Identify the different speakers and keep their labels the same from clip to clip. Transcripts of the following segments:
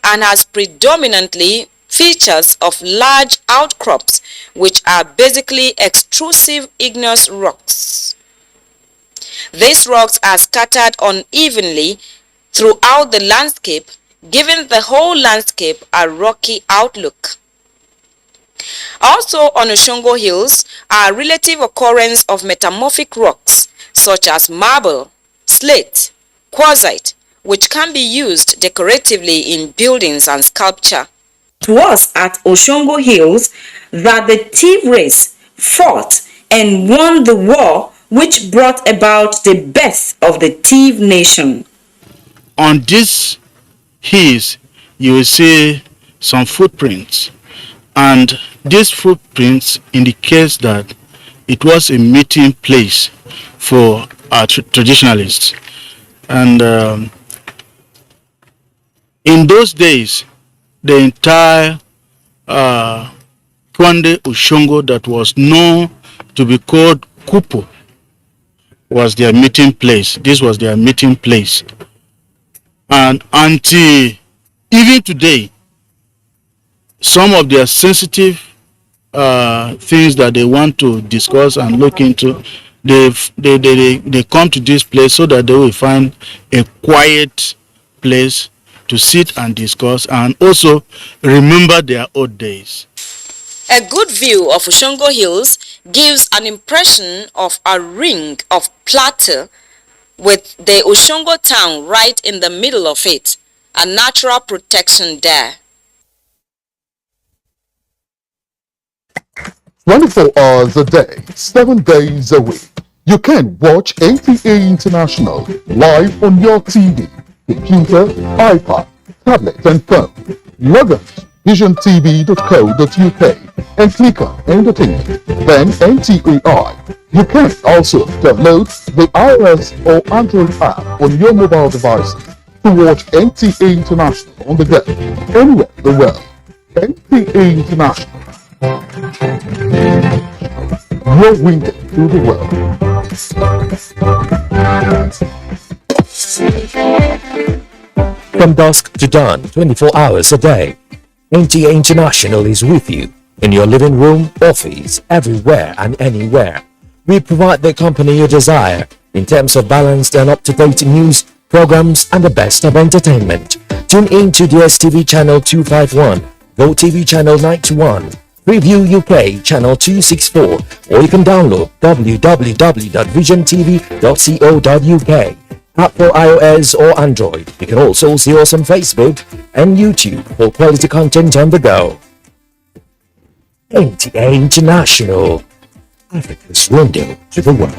Speaker 1: and has predominantly features of large outcrops, which are basically extrusive igneous rocks. These rocks are scattered unevenly throughout the landscape, giving the whole landscape a rocky outlook. Also on Ushongo Hills are relative occurrence of metamorphic rocks such as marble, slate, quartzite, which can be used decoratively in buildings and sculpture. It was at Ushongo Hills that the Tiv race fought and won the war which brought about the birth of the Tiv nation.
Speaker 2: On these hills, you will see some footprints, and these footprints indicate that it was a meeting place for our traditionalists. And in those days, the entire Kwande Ushongo that was known to be called Kupo was their meeting place. This was their meeting place. And until even today, some of their sensitive things that they want to discuss and look into, they come to this place so that they will find a quiet place to sit and discuss and also remember their old days.
Speaker 1: A good view of Ushongo Hills gives an impression of a ring of Plateau with the Ushongo town right in the middle of it, a natural protection there.
Speaker 3: 24 hours a day, 7 days a week. You can watch NTA International live on your TV, computer, iPad, tablet and phone. Log on to visiontv.co.uk and click on Entertainment, then NTA. You can also download the iOS or Android app on your mobile devices to watch NTA International on the go, anywhere in the world. NTA International, your window to the world.
Speaker 4: From dusk to dawn, 24 hours a day, NTA International is with you in your living room, office, everywhere and anywhere. We provide the company you desire in terms of balanced and up-to-date news, programs and the best of entertainment. Tune in to DSTV channel 251, GoTV channel 91, Preview UK channel 264, or you can download www.visiontv.co.uk. App for iOS or Android. You can also see us on Facebook and YouTube for quality content on the go. NTA International, Africa's window to the world.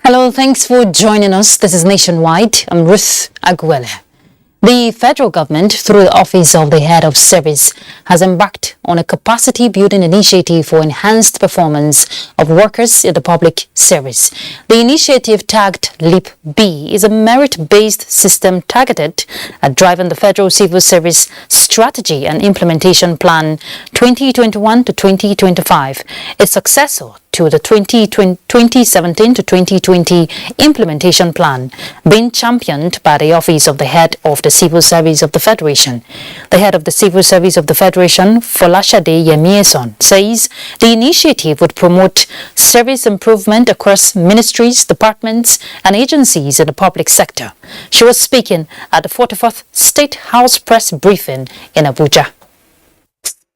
Speaker 5: Hello, thanks for joining us. This is Nationwide. I'm Ruth Aguele. The federal government, through the Office of the Head of Service, has embarked on a capacity-building initiative for enhanced performance of workers in the public service. The initiative, tagged LEAP B, is a merit-based system targeted at driving the Federal Civil Service Strategy and Implementation Plan 2021 to 2025, its successor to the 2017 to 2020 Implementation Plan, being championed by the Office of the Head of the Civil Service of the Federation. The Head of the Civil Service of the Federation, Folashade Yemieson, says the initiative would promote service improvement across ministries, departments and agencies in the public sector. She was speaking at the 44th State House press briefing in Abuja.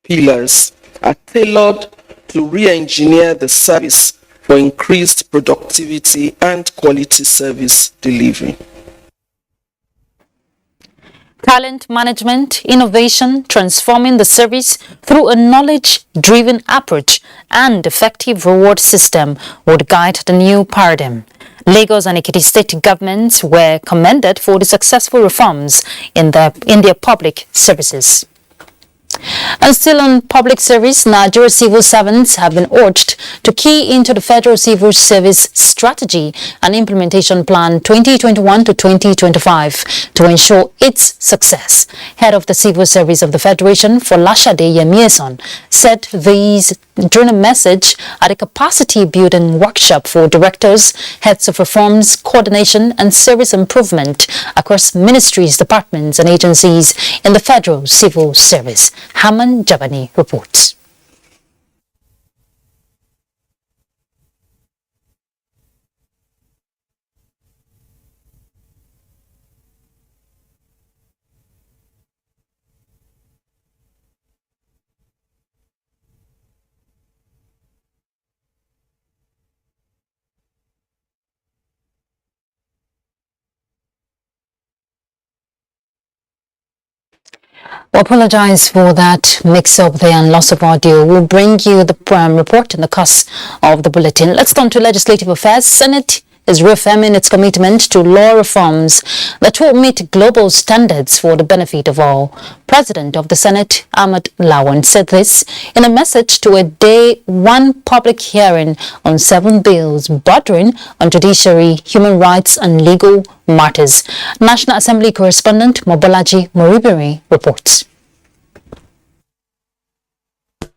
Speaker 6: Pillars are tailored to re-engineer the service for increased productivity and quality service delivery.
Speaker 5: Talent management, innovation, transforming the service through a knowledge-driven approach and effective reward system would guide the new paradigm. Lagos and Ekiti state governments were commended for the successful reforms in their public services. And still on public service, Nigerian civil servants have been urged to key into the Federal Civil Service Strategy and Implementation Plan 2021 to 2025 to ensure its success. Head of the Civil Service of the Federation, Folashade Yemieson, said these during a message at a capacity-building workshop for directors, heads of reforms, coordination and service improvement across ministries, departments and agencies in the Federal Civil Service. Haman Jabani reports. We apologize for that mix-up there and loss of audio. We'll bring you the report in the course of the bulletin. Let's turn to legislative affairs. Senate is reaffirming its commitment to law reforms that will meet global standards for the benefit of all. President of the Senate, Ahmed Lawan, said this in a message to a day one public hearing on 7 bills bordering on judiciary, human rights and legal matters. National Assembly correspondent Mobolaji Moribiri reports.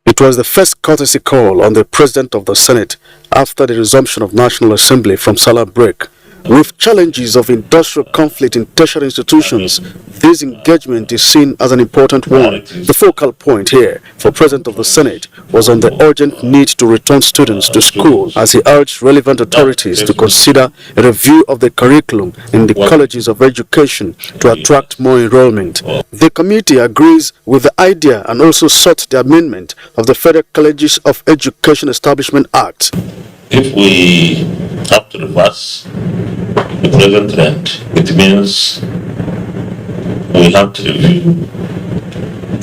Speaker 7: It was the first courtesy call on the President of the Senate after the resumption of National Assembly from Salah break. With challenges of industrial conflict in tertiary institutions, this engagement is seen as an important one. The focal point here for President of the Senate was on the urgent need to return students to school, as he urged relevant authorities to consider a review of the curriculum in the colleges of education to attract more enrollment. The committee agrees with the idea and also sought the amendment of the Federal Colleges of Education Establishment Act.
Speaker 8: If we have to reverse the present trend, it means we have to review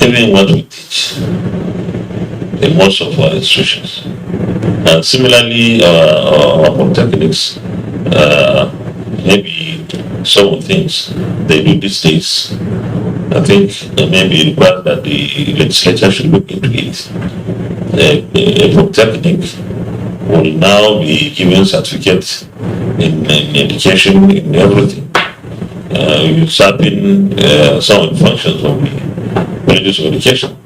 Speaker 8: even what we teach in most of our institutions. And similarly, our polytechnics, maybe some of the things they do these days, I think it may be required that the legislature should look into it. A polytechnic will now be given certificates in education, in everything. Usurping some of the functions of the colleges of education.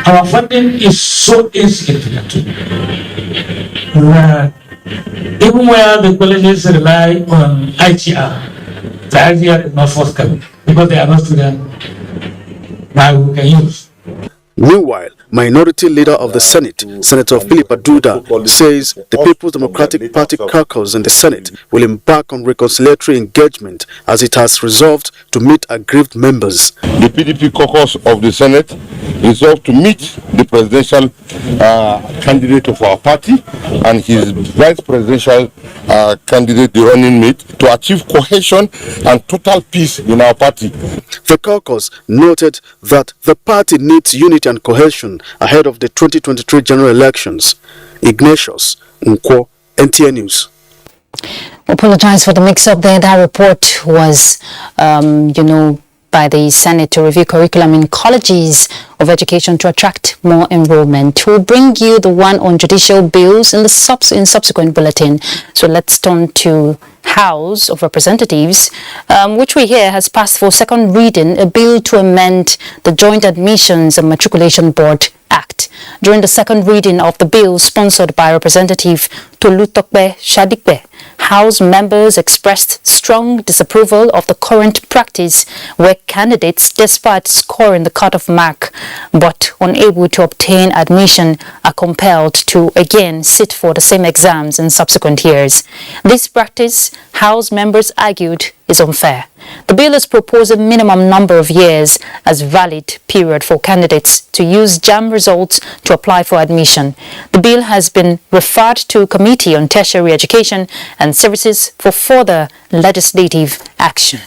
Speaker 9: Our funding is so insignificant that even where the colleges rely on ITR, the ITR is not forthcoming because they are not students that we can use.
Speaker 7: Meanwhile, Minority Leader of the Senate, Senator Philip Aduda, says the People's Democratic Party caucus in the Senate will embark on reconciliatory engagement as it has resolved to meet aggrieved members.
Speaker 10: The PDP caucus of the Senate resolved to meet the presidential candidate of our party and his vice presidential candidate, the running mate, to achieve cohesion and total peace in our party.
Speaker 7: The caucus noted that the party needs unity and cohesion ahead of the 2023 general elections. Ignatius Nkwo, NTA News.
Speaker 5: We apologize for the mix-up there. That report was, by the Senate to review curriculum in colleges of education to attract more enrollment. We'll bring you the one on judicial bills in the subsequent bulletin. So let's turn to House of Representatives, which we hear has passed for second reading a bill to amend the Joint Admissions and Matriculation Board Act. During the second reading of the bill sponsored by Representative Tolutokbe Shadikbe, House members expressed strong disapproval of the current practice where candidates, despite scoring the cut-off mark but unable to obtain admission, are compelled to again sit for the same exams in subsequent years. This practice, House members argued, is unfair. The bill is proposing a minimum number of years as valid period for candidates to use JAMB results to apply for admission. The bill has been referred to Committee on Tertiary Education and Services for further legislative action.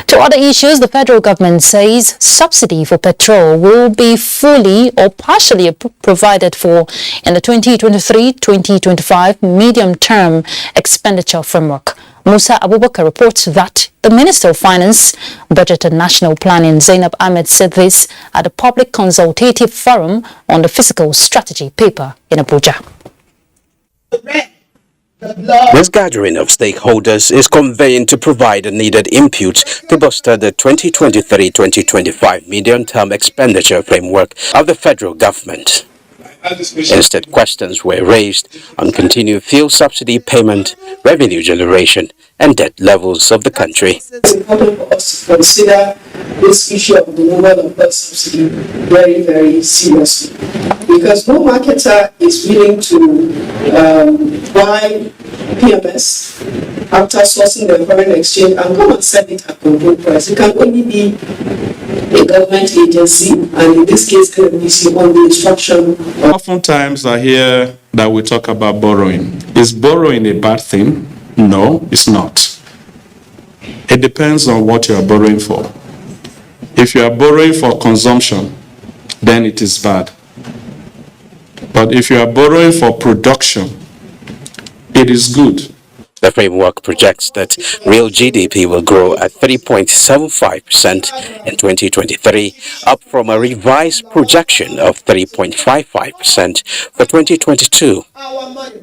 Speaker 5: To other issues, the federal government says subsidy for petrol will be fully or partially provided for in the 2023-2025 medium-term expenditure framework. Musa Abubakar reports that the Minister of Finance, Budget and National Planning, Zainab Ahmed, said this at a public consultative forum on the fiscal strategy paper in Abuja.
Speaker 11: This gathering of stakeholders is convened to provide the needed input to bolster the 2023-2025 medium-term expenditure framework of the federal government. Instead, questions were raised on continued fuel subsidy payment, revenue generation, and debt levels of the country.
Speaker 6: It's important for us to consider this issue of the removal of fuel subsidy very, very seriously, because no marketer is willing to buy PMS after sourcing the foreign exchange and come and sell it at control price. It can only be a government agency, and in this case, NBC, on the instruction.
Speaker 12: Oftentimes I hear that we talk about borrowing. Is borrowing a bad thing? No, it's not. It depends on what you are borrowing for. If you are borrowing for consumption, then it is bad. But if you are borrowing for production, it is good.
Speaker 11: The framework projects that real GDP will grow at 3.75% in 2023, up from a revised projection of 3.55% for 2022.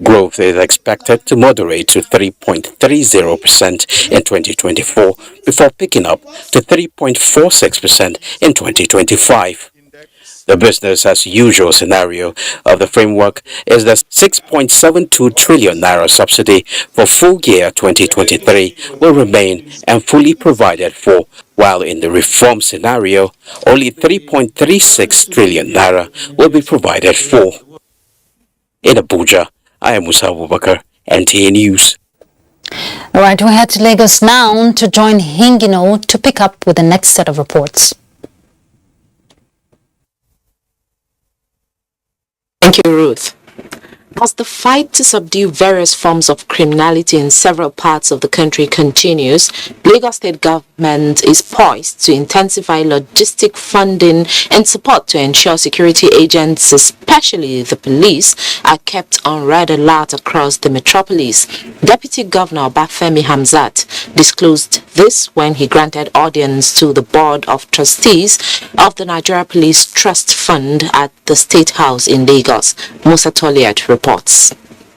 Speaker 11: Growth is expected to moderate to 3.30% in 2024 before picking up to 3.46% in 2025. The business as usual scenario of the framework is the 6.72 trillion naira subsidy for full year 2023 will remain and fully provided for, while in the reform scenario, only 3.36 trillion naira will be provided for. In Abuja, I am Musa Abubakar, NTA News.
Speaker 5: All right, we head to Lagos now to join Hingino to pick up with the next set of reports.
Speaker 13: Thank you, Ruth. As the fight to subdue various forms of criminality in several parts of the country continues, Lagos State government is poised to intensify logistic funding and support to ensure security agents, especially the police, are kept on red alert across the metropolis. Deputy Governor Obafemi Hamzat disclosed this when he granted audience to the Board of Trustees of the Nigeria Police Trust Fund at the State House in Lagos. Musa Toliat reports.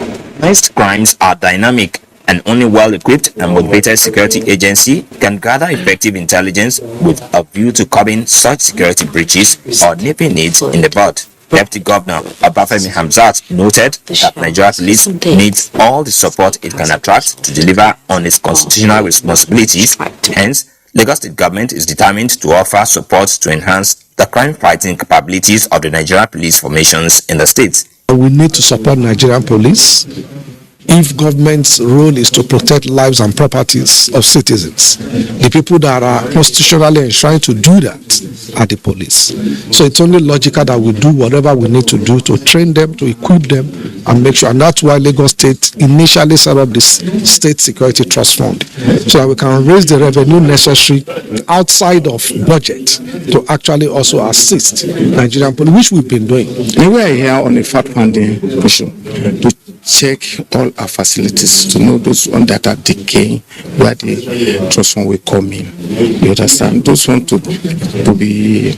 Speaker 14: Organized crimes are dynamic, and only well-equipped and motivated security agency can gather effective intelligence with a view to curbing such security breaches or nipping it in the bud. Deputy Governor Obafemi Hamzat noted that Nigeria Police needs all the support it can attract to deliver on its constitutional responsibilities. Hence, Lagos State government is determined to offer support to enhance the crime-fighting capabilities of the Nigeria Police formations in the state.
Speaker 15: We need to support Nigerian police if government's role is to protect lives and properties of citizens. The people that are constitutionally enshrined to do that are the police. So it's only logical that we do whatever we need to do to train them, to equip them, and make sure. And that's why Lagos State initially set up this State Security Trust Fund, so that we can raise the revenue necessary outside of budget to actually also assist Nigerian police, which we've been doing.
Speaker 2: We are here on a fact-finding issue to
Speaker 15: check all our facilities to know those ones that are decaying, where the trust fund will come in. You understand? Those ones to be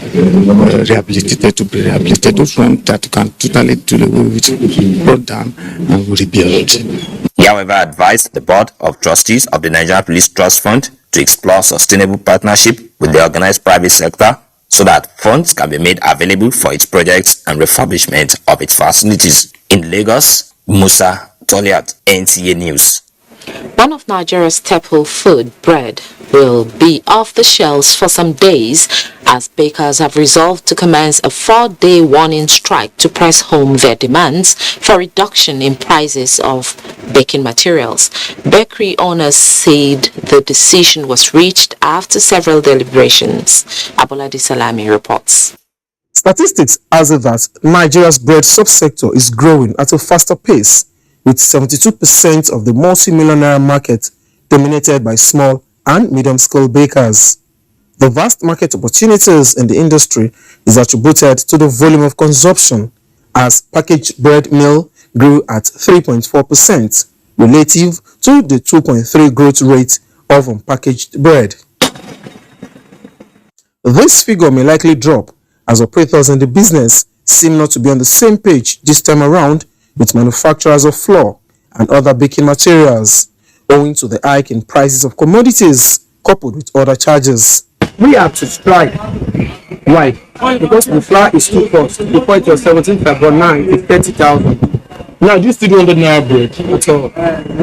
Speaker 15: rehabilitated, those ones that can totally do with brought down and rebuild.
Speaker 14: He, however, advised the Board of Trustees of the Nigerian Police Trust Fund to explore sustainable partnership with the organized private sector so that funds can be made available for its projects and refurbishment of its facilities. In Lagos, Musa Toliat, NTA News.
Speaker 13: One of Nigeria's staple food, bread, will be off the shelves for some days as bakers have resolved to commence a 4-day warning strike to press home their demands for reduction in prices of baking materials. Bakery owners said the decision was reached after several deliberations. Abolade Salami reports.
Speaker 16: Statistics has it that Nigeria's bread subsector is growing at a faster pace, with 72% of the multi-millionaire market dominated by small and medium-scale bakers. The vast market opportunities in the industry is attributed to the volume of consumption, as packaged bread meal grew at 3.4% relative to the 2.3% growth rate of unpackaged bread. This figure may likely drop as operators in the business seem not to be on the same page this time around with manufacturers of flour and other baking materials, owing to the hike in prices of commodities coupled with other charges.
Speaker 17: We have to strike. Why? Because the flour is too cost. Before it was 17,500, but now it's 30,000. Now this 300 naira bread at all.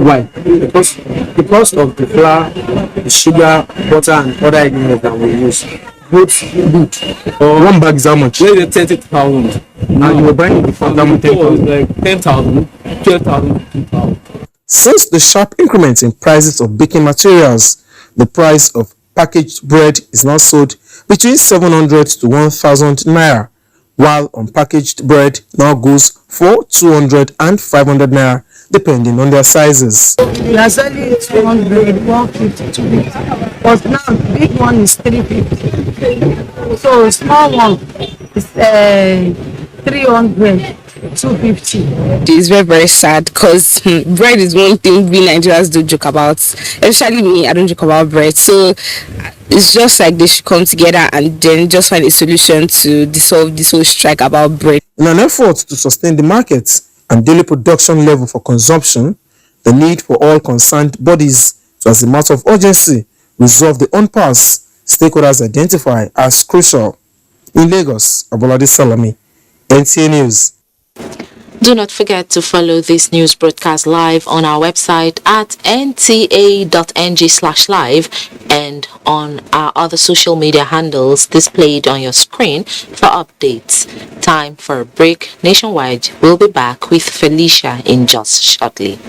Speaker 17: Why? Because the cost of the flour, the sugar, butter, and other ingredients that we use. Both good. One bag is how much? 30,000. And you were buying it before that was like 10,000, 12,000, 15,000.
Speaker 16: Since the sharp increment in prices of baking materials, the price of packaged bread is now sold between 700 to 1,000 naira, while unpackaged bread now goes for 200 and 500 naira, depending on their sizes.
Speaker 18: We are selling 200, 150, 250. But now big one is 350. So small one is 300. 250.
Speaker 19: It's very, very sad because bread is one thing we Nigerians do joke about. Especially me, I don't joke about bread. So it's just like they should come together and then just find a solution to dissolve this whole strike about bread.
Speaker 16: In an effort to sustain the market and daily production level for consumption, the need for all concerned bodies to, as a matter of urgency, resolve the impasse stakeholders identify as crucial. In Lagos, Abolade Salami, NTA News.
Speaker 13: Do not forget to follow this news broadcast live on our website at nta.ng/live and on our other social media handles displayed on your screen for updates. Time for a break. Nationwide, we'll be back with Felicia in just shortly.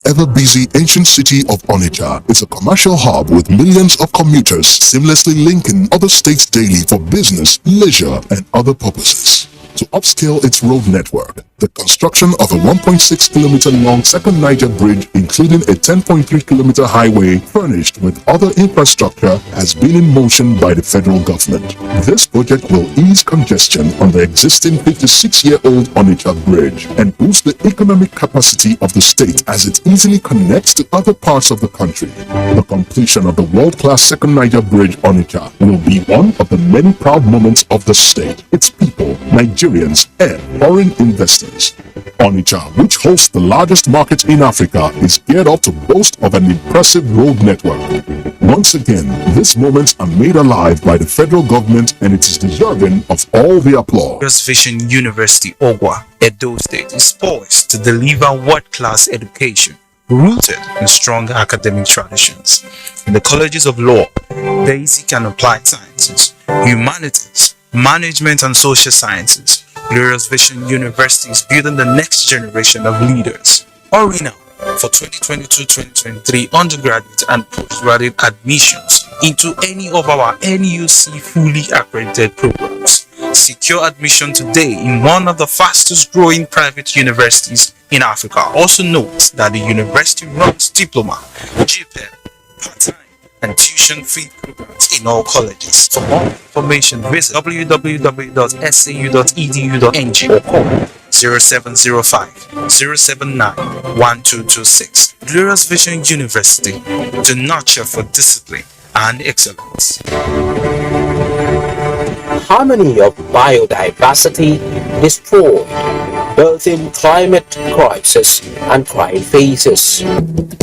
Speaker 3: Ever-busy ancient city of Onitsha is a commercial hub with millions of commuters seamlessly linking other states daily for business, leisure, and other purposes. To upscale its road network, the construction of a 1.6-kilometer long second Niger bridge, including a 10.3-kilometer highway furnished with other infrastructure, has been in motion by the federal government. This project will ease congestion on the existing 56-year-old Onitsha bridge and boost the economic capacity of the state as it easily connects to other parts of the country. The completion of the world-class second Niger bridge Onitsha will be one of the many proud moments of the state, its people, Nigerians, and foreign investors. Onitsha, which hosts the largest market in Africa, is geared up to boast of an impressive road network. Once again, these moments are made alive by the federal government, and it is deserving of all the applause.
Speaker 20: Aviation University, Ogwa, Edo State, is poised to deliver world-class education rooted in strong academic traditions. In the colleges of law, basic and applied sciences, humanities, management and social sciences, Glorious Vision University is building the next generation of leaders. Hurry now for 2022-2023 undergraduate and postgraduate admissions into any of our NUC fully accredited programs. Secure admission today in one of the fastest growing private universities in Africa. Also note that the university runs diploma, GPED, part-time, and tuition-free programs in all colleges. For more information, visit www.sau.edu.ng or call 0705-079-1226. Glorious Vision University, to nurture for discipline and excellence.
Speaker 11: Harmony of biodiversity destroyed, both in climate crisis and crying phases.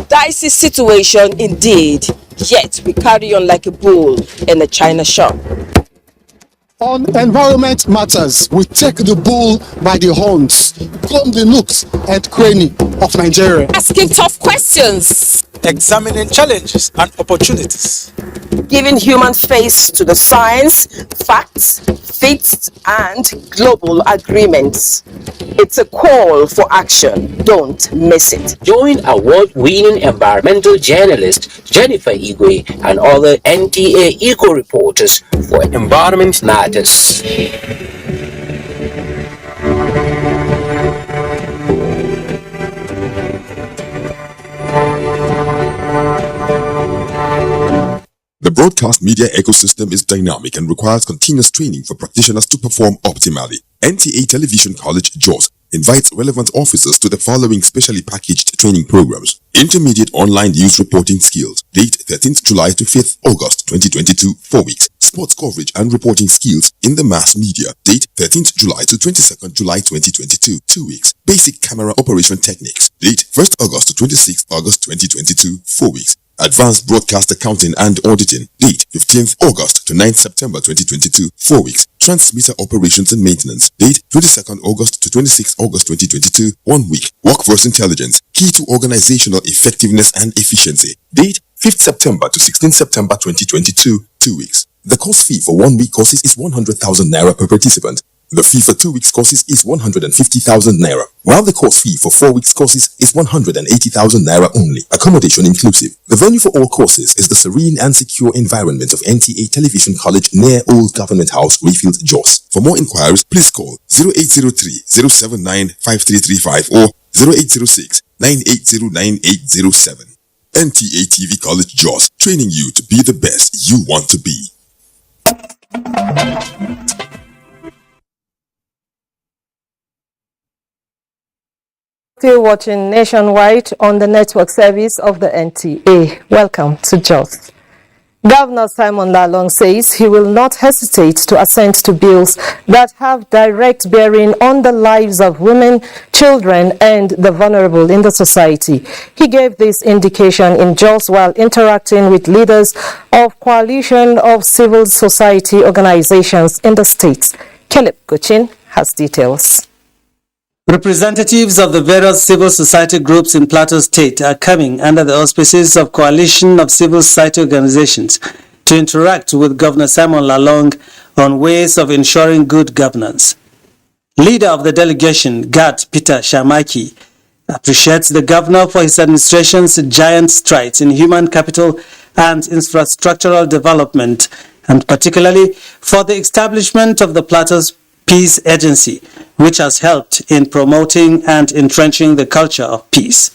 Speaker 21: Dicey situation indeed, yet we carry on like a bull in a china shop.
Speaker 22: On environment matters, we take the bull by the horns, comb the nooks and cranny of Nigeria.
Speaker 21: Asking tough questions,
Speaker 20: examining challenges and opportunities,
Speaker 21: giving human face to the science, facts, faiths, and global agreements. It's a call for action. Don't miss it.
Speaker 11: Join award-winning environmental journalist Jennifer Igwe and other NTA Eco reporters for Environment Matters.
Speaker 23: The broadcast media ecosystem is dynamic and requires continuous training for practitioners to perform optimally. NTA Television College, Jos, invites relevant officers to the following specially packaged training programs. Intermediate Online News Reporting Skills, date 13th July to 5th August 2022, 4 weeks. Sports Coverage and Reporting Skills in the Mass Media, date 13th July to 22nd July 2022, 2 weeks. Basic Camera Operation Techniques, date 1st August to 26th August 2022, 4 weeks. Advanced Broadcast Accounting and Auditing, date 15th August to 9th September 2022, 4 weeks. Transmitter Operations and Maintenance, date 22nd August to 26th August 2022, 1 week. Workforce Intelligence, Key to Organizational Effectiveness and Efficiency, date 5th September to 16th September 2022, 2 weeks. The course fee for 1 week courses is 100,000 naira per participant. The fee for 2 weeks courses is 150,000 naira, while the course fee for 4 weeks courses is 180,000 naira only, accommodation inclusive. The venue for all courses is the serene and secure environment of NTA Television College near Old Government House, Rayfield, Jos. For more inquiries, please call 0803-079-5335 or 0806-980-9807. NTA TV College, Jos, training you to be the best you want to be.
Speaker 24: Still watching nationwide on the network service of the NTA. Welcome to Jos. Governor Simon Lalong says he will not hesitate to assent to bills that have direct bearing on the lives of women, children, and the vulnerable in the society. He gave this indication in Jos while interacting with leaders of coalition of civil society organizations in the state. Caleb Gochin has details.
Speaker 25: Representatives of the various civil society groups in Plateau State are coming under the auspices of Coalition of Civil Society Organizations to interact with Governor Simon Lalong on ways of ensuring good governance. Leader of the delegation, Gat Peter Shamaki, appreciates the governor for his administration's giant strides in human capital and infrastructural development, and particularly for the establishment of the Plateau's Peace Agency, which has helped in promoting and entrenching the culture of peace.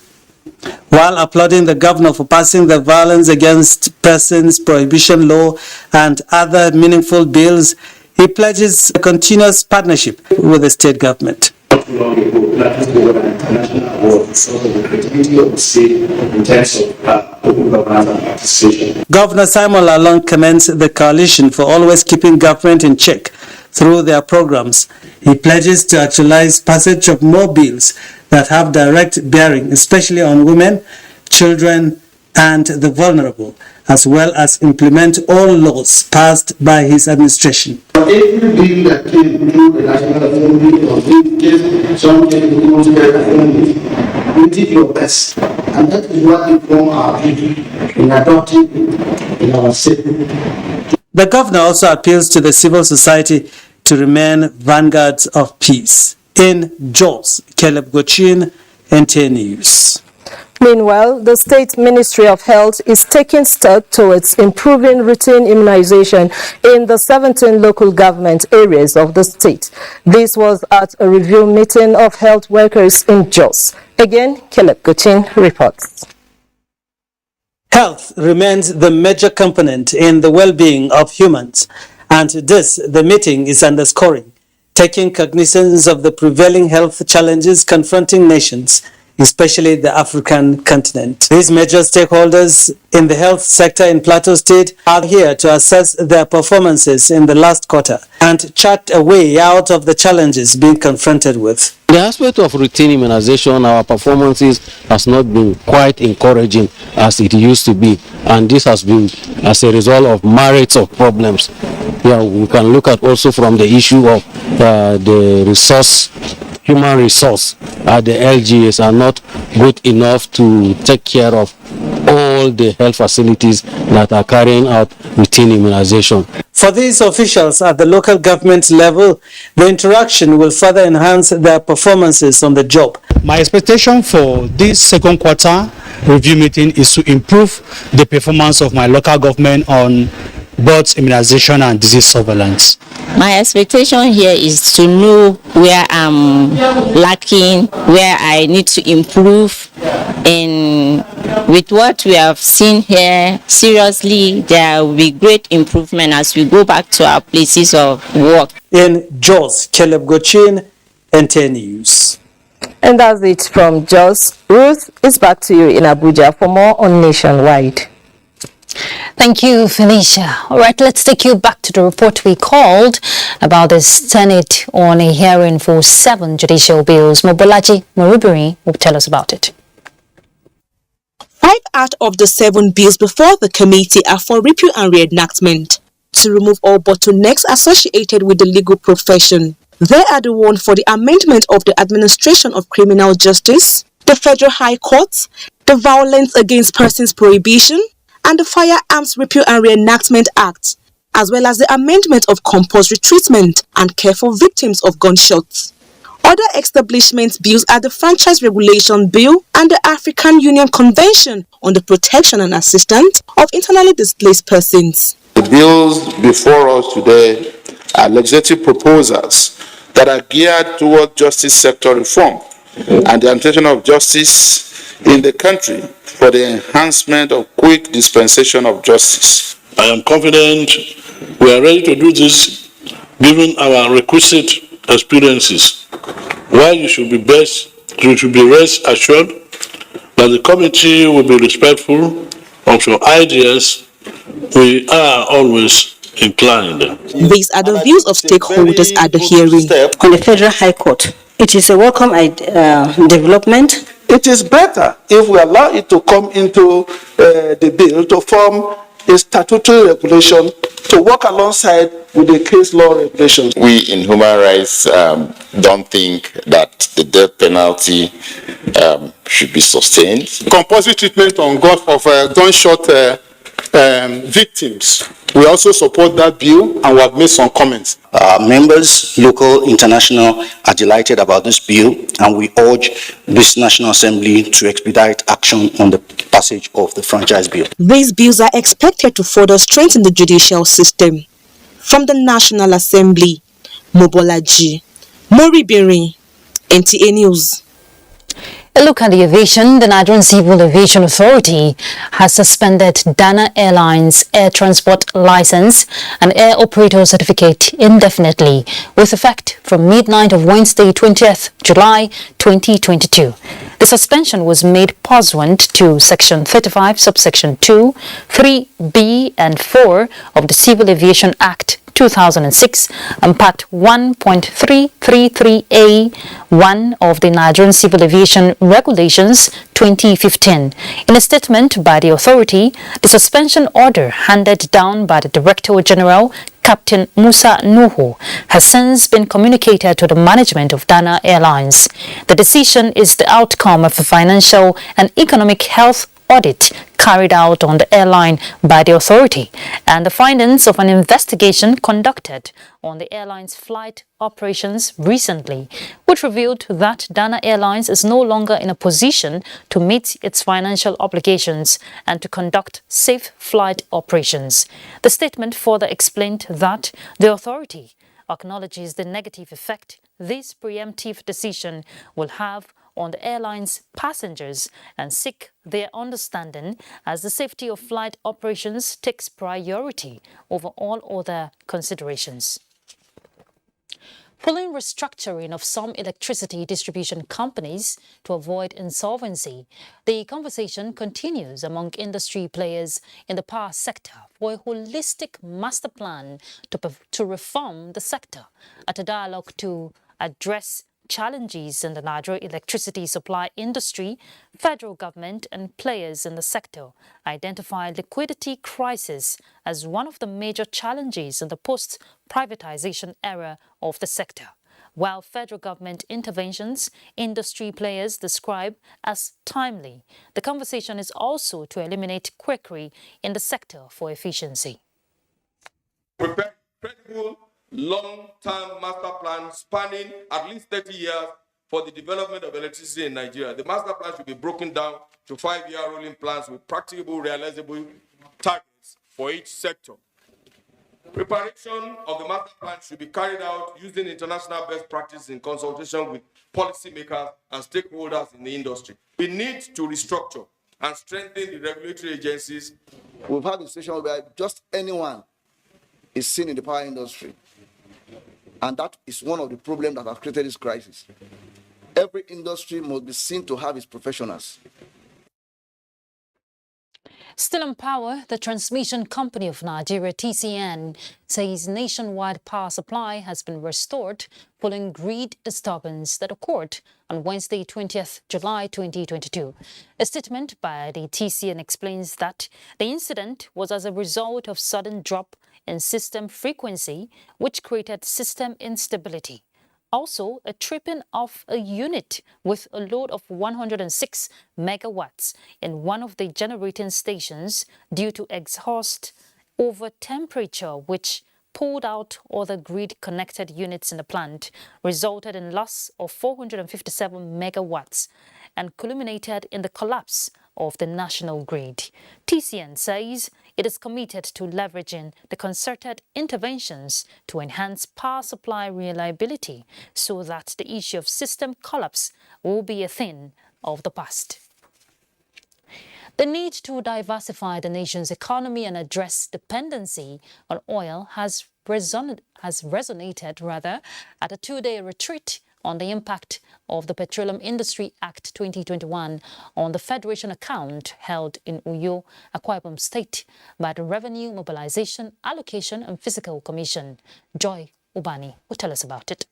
Speaker 25: While applauding the governor for passing the Violence Against Persons Prohibition Law and other meaningful bills, he pledges a continuous partnership with the state government.
Speaker 26: Not too long ago, Plateau won an international award because of the creativity of the state in terms of open governance and participation.
Speaker 25: Governor Simon Lalong commends the coalition for always keeping government in check through their programs. He pledges to actualize passage of more bills that have direct bearing, especially on women, children, and the vulnerable, as well as implement all laws passed by his administration.
Speaker 26: Every bill that came through the National Assembly or some came through the Assembly, we did your best. And that is what informed our people in adopting it in our city.
Speaker 25: The governor also appeals to the civil society to remain vanguards of peace. In Jos, Caleb Gochin, NTA News.
Speaker 24: Meanwhile, the State Ministry of Health is taking steps towards improving routine immunization in the 17 local government areas of the state. This was at a review meeting of health workers in Jos. Again, Caleb Gochin reports.
Speaker 25: Health remains the major component in the well-being of humans, and this the meeting is underscoring. taking cognizance of the prevailing health challenges confronting nations, especially the African continent. These major stakeholders in the health sector in Plateau State are here to assess their performances in the last quarter and chart a way out of the challenges being confronted with.
Speaker 1: The aspect of routine immunization, our performances has not been quite encouraging as it used to be, and this has been as a result of myriads of problems. Yeah, we can look at also from the issue of the resource, human resource. The LGAs are not good enough to take care of all the health facilities that are carrying out routine immunization.
Speaker 25: For these officials at the local government level, the interaction will further enhance their performances on the job.
Speaker 4: My expectation for this second quarter review meeting is to improve the performance of my local government on both immunization and disease surveillance.
Speaker 7: My expectation here is to know where I'm lacking, where I need to improve, and with what we have seen here, seriously, there will be great improvement as we go back to our places of work.
Speaker 25: In Jos, Caleb Gochin, NTA News.
Speaker 24: And that's it from Jos. Ruth, it's back to you in Abuja for more on Nationwide.
Speaker 5: Thank you, Felicia. All right, let's take you back to the report we called about the Senate on a hearing for 7 judicial bills. Mobolaji Morubiri will tell us about it.
Speaker 8: 5 out of the 7 bills before the committee are for repeal and reenactment to remove all bottlenecks associated with the legal profession. They are the one for the amendment of the Administration of Criminal Justice, the Federal High Court, the Violence Against Persons Prohibition, and the Firearms Repeal and Reenactment Act, as well as the amendment of compulsory treatment and care for victims of gunshots. Other establishment bills are the Franchise Regulation Bill and the African Union Convention on the Protection and Assistance of Internally Displaced Persons.
Speaker 9: The bills before us today are legislative proposals that are geared toward justice sector reform and the administration of justice in the country for the enhancement of quick dispensation of justice.
Speaker 10: I am confident we are ready to do this given our requisite experiences. While you should be rest assured that the committee will be respectful of your ideas, we are always inclined.
Speaker 8: These are the views of stakeholders at the hearing.
Speaker 27: On the Federal High Court, it is a welcome development.
Speaker 26: It is better if we allow it to come into the bill to form a statutory regulation to work alongside with the case law regulations.
Speaker 28: We in human rights don't think that the death penalty should be sustained.
Speaker 29: Compulsory treatment on gunshot victims. We also support that bill and we have made some comments.
Speaker 30: Members, local, international, are delighted about this bill, and we urge this National Assembly to expedite action on the passage of the franchise bill.
Speaker 8: These bills are expected to further strengthen the judicial system. From the National Assembly, Mobolaji Moribiri, NTA News.
Speaker 5: A look at the aviation. The Nigerian Civil Aviation Authority has suspended Dana Airlines air transport license and air operator certificate indefinitely with effect from midnight of Wednesday, 20th July 2022. The suspension was made pursuant to Section 35, subsection 2, 3B and 4 of the Civil Aviation Act 2006 and Part 1.333A1 of the Nigerian Civil Aviation Regulations 2015. In a statement by the authority, the suspension order handed down by the Director General, Captain Musa Nuhu, has since been communicated to the management of Dana Airlines. The decision is the outcome of a financial and economic health audit carried out on the airline by the authority and the findings of an investigation conducted on the airline's flight operations recently, which revealed that Dana Airlines is no longer in a position to meet its financial obligations and to conduct safe flight operations. The statement further explained that the authority acknowledges the negative effect this preemptive decision will have on the airline's passengers and seek their understanding as the safety of flight operations takes priority over all other considerations. following restructuring of some electricity distribution companies to avoid insolvency. The conversation continues among industry players in the power sector for a holistic master plan to reform the sector. At a dialogue to address challenges in the Nigerian electricity supply industry, federal government and players in the sector identify liquidity crisis as one of the major challenges in the post-privatization era of the sector, while federal government interventions industry players describe as timely. The conversation is also to eliminate quackery in the sector for efficiency.
Speaker 2: Prepare credible long-term master plan spanning at least 30 years for the development of electricity in Nigeria. The master plan should be broken down to 5-year rolling plans with practicable, realizable targets for each sector. Preparation of the master plan should be carried out using international best practice in consultation with policymakers and stakeholders in the industry. We need to restructure and strengthen the regulatory agencies.
Speaker 6: We've had a situation where just anyone is seen in the power industry. And that is one of the problems that has created this crisis. Every industry must be seen to have its professionals.
Speaker 5: Still on power, the transmission company of Nigeria, TCN, says nationwide power supply has been restored following grid disturbance that occurred on Wednesday, 20th July 2022. A statement by the TCN explains that the incident was as a result of sudden drop in system frequency, which created system instability. Also, a tripping of a unit with a load of 106 megawatts in one of the generating stations due to exhaust over temperature, which pulled out other grid-connected units in the plant, resulted in loss of 457 megawatts and culminated in the collapse of the national grid. TCN says it is committed to leveraging the concerted interventions to enhance power supply reliability so that the issue of system collapse will be a thing of the past. The need to diversify the nation's economy and address dependency on oil has resonated at a two-day retreat on the impact of the Petroleum Industry Act 2021 on the Federation account held in Uyo, Akwa Ibom State by the Revenue Mobilization, Allocation and Fiscal Commission. Joy Ubani will tell us about it.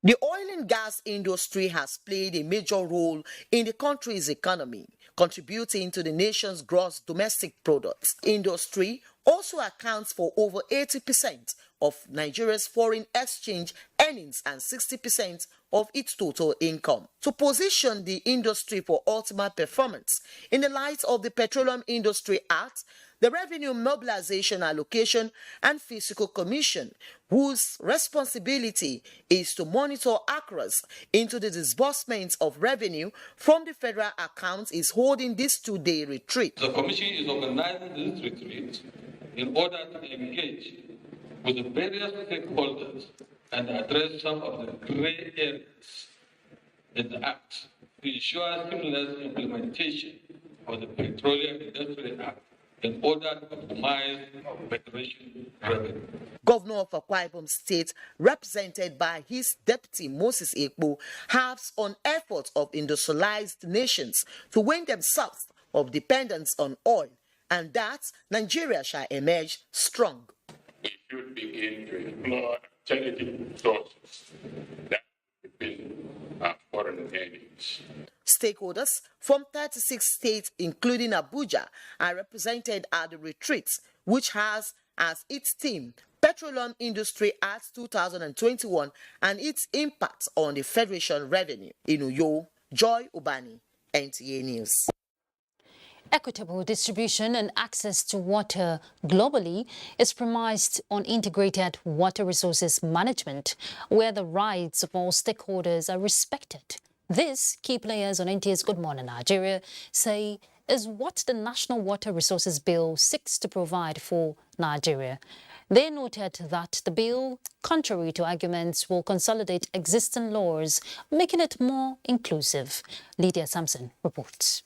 Speaker 12: The oil and gas industry has played a major role in the country's economy, contributing to the nation's gross domestic product. Industry also accounts for over 80% of Nigeria's foreign exchange earnings and 60% of its total income. To position the industry for ultimate performance in the light of the Petroleum Industry Act, the Revenue Mobilization, Allocation and Fiscal Commission, whose responsibility is to monitor accuracy into the disbursement of revenue from the federal accounts, is holding this two-day retreat.
Speaker 13: The Commission is organizing this retreat in order to engage with the various stakeholders and address some of the gray areas in the Act to ensure seamless implementation of the Petroleum Industry Act in order to optimize Federation revenue.
Speaker 12: Governor of Akwa Ibom State, represented by his deputy Moses Ekpo, harps on efforts of industrialized nations to wean themselves of dependence on oil, and that Nigeria shall emerge strong.
Speaker 14: We should begin to explore alternative sources that depend on foreign earnings.
Speaker 12: Stakeholders from 36 states, including Abuja, are represented at the retreat, which has as its theme Petroleum Industry Act 2021 and its impact on the Federation revenue. In Uyo, Joy Ubani, NTA News.
Speaker 5: Equitable distribution and access to water globally is premised on integrated water resources management, where the rights of all stakeholders are respected. This, key players on NTA's Good Morning Nigeria say, is what the National Water Resources Bill seeks to provide for Nigeria. They noted that the bill, contrary to arguments, will consolidate existing laws, making it more inclusive. Lydia Sampson reports.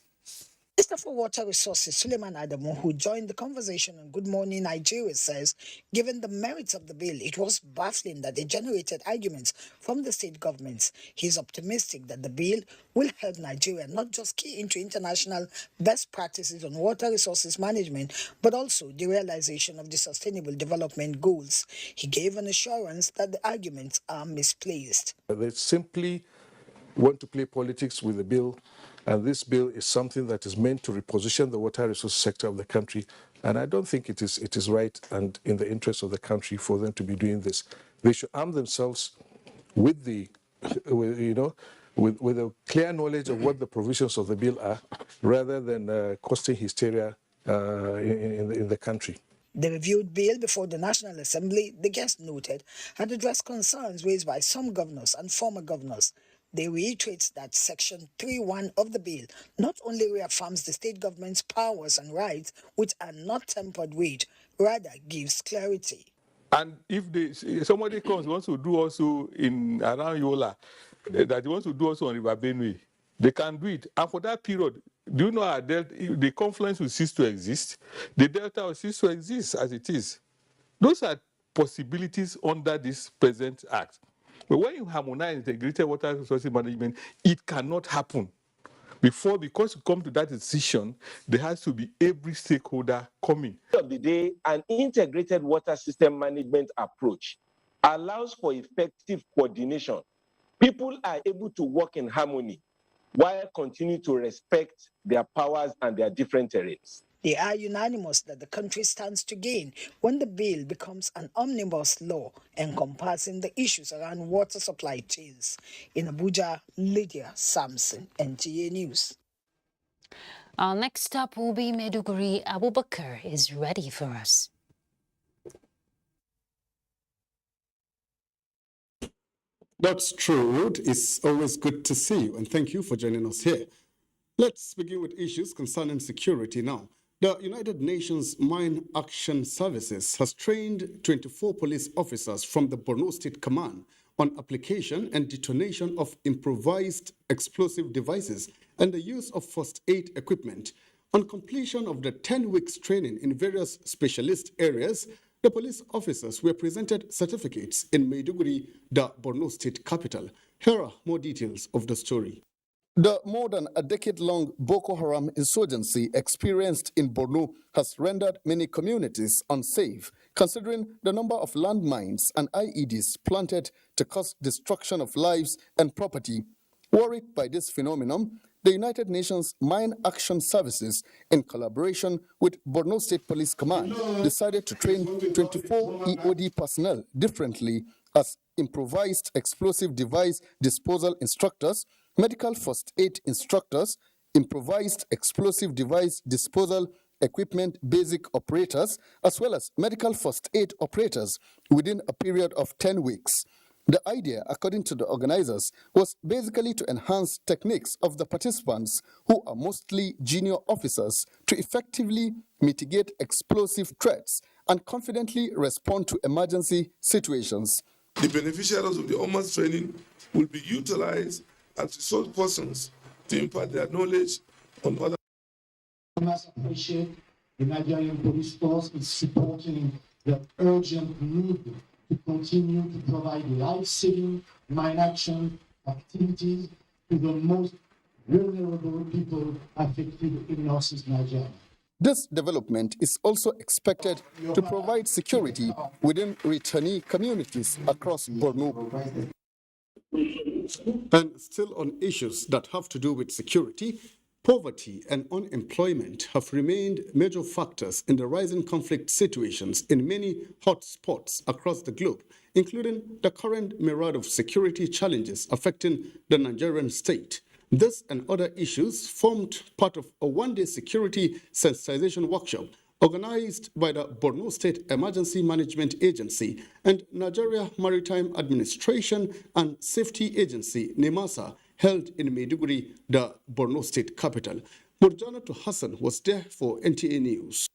Speaker 3: Minister for Water Resources Suleiman Adamu, who joined the conversation on Good Morning Nigeria, says, given the merits of the bill, it was baffling that they generated arguments from the state governments. He's optimistic that the bill will help Nigeria not just key into international best practices on water resources management, but also the realization of the Sustainable Development Goals. He gave an assurance that the arguments are misplaced.
Speaker 11: They simply want to play politics with the bill, and this bill is something that is meant to reposition the water resource sector of the country, and I don't think it is right and in the interest of the country for them to be doing this. They should arm themselves with with a clear knowledge of what the provisions of the bill are, rather than causing hysteria in the country.
Speaker 3: The reviewed bill before the National Assembly, the guest noted, had addressed concerns raised by some governors and former governors. They reiterate that Section 3.1 of the bill not only reaffirms the state government's powers and rights, which are not tempered with, rather gives clarity.
Speaker 2: And if somebody comes wants to do also in around Yola, that he wants to do also on River Benue, they can do it. And for that period, do you know our delta, the confluence will cease to exist? The delta will cease to exist as it is. Those are possibilities under this present act. But when you harmonize integrated water resources management, it cannot happen. Because you come to that decision, there has to be every stakeholder coming.
Speaker 15: At the end of the day, an integrated water system management approach allows for effective coordination. People are able to work in harmony while continuing to respect their powers and their different terrains.
Speaker 3: They are unanimous that the country stands to gain when the bill becomes an omnibus law encompassing the issues around water supply chains. In Abuja, Lydia Samson, NTA News.
Speaker 5: Next up will be Maiduguri. Abubakar is ready for us.
Speaker 16: That's true. It's always good to see you, and thank you for joining us here. Let's begin with issues concerning security now. The United Nations Mine Action Services has trained 24 police officers from the Borno State Command on application and detonation of improvised explosive devices and the use of first aid equipment. On completion of the 10 weeks training in various specialist areas, the police officers were presented certificates in Maiduguri, the Borno State capital. Here are more details of the story.
Speaker 6: The more than a decade-long Boko Haram insurgency experienced in Borno has rendered many communities unsafe, considering the number of landmines and IEDs planted to cause destruction of lives and property. Worried by this phenomenon, the United Nations Mine Action Services, in collaboration with Borno State Police Command, decided to train 24 EOD personnel differently as improvised explosive device disposal instructors, medical first aid instructors, improvised explosive device disposal equipment basic operators, as well as medical first aid operators within a period of 10 weeks. The idea, according to the organizers, was basically to enhance techniques of the participants, who are mostly junior officers, to effectively mitigate explosive threats and confidently respond to emergency situations.
Speaker 17: The beneficiaries of the OMAS training will be utilized as resource persons to impart their knowledge on other.
Speaker 26: I must appreciate the Nigerian police force is supporting the urgent need to continue to provide life-saving mine action activities to the most vulnerable people affected in Northeast Nigeria.
Speaker 6: This development is also expected to provide security within returnee communities across Borno.
Speaker 16: And still on issues that have to do with security, poverty and unemployment have remained major factors in the rising conflict situations in many hotspots across the globe, including the current myriad of security challenges affecting the Nigerian state. This and other issues formed part of a one-day security sensitization workshop organized by the Borno State Emergency Management Agency and Nigeria Maritime Administration and Safety Agency, NEMASA, held in Maiduguri, the Borno State capital. Murjanatu Hassan was there for NTA News.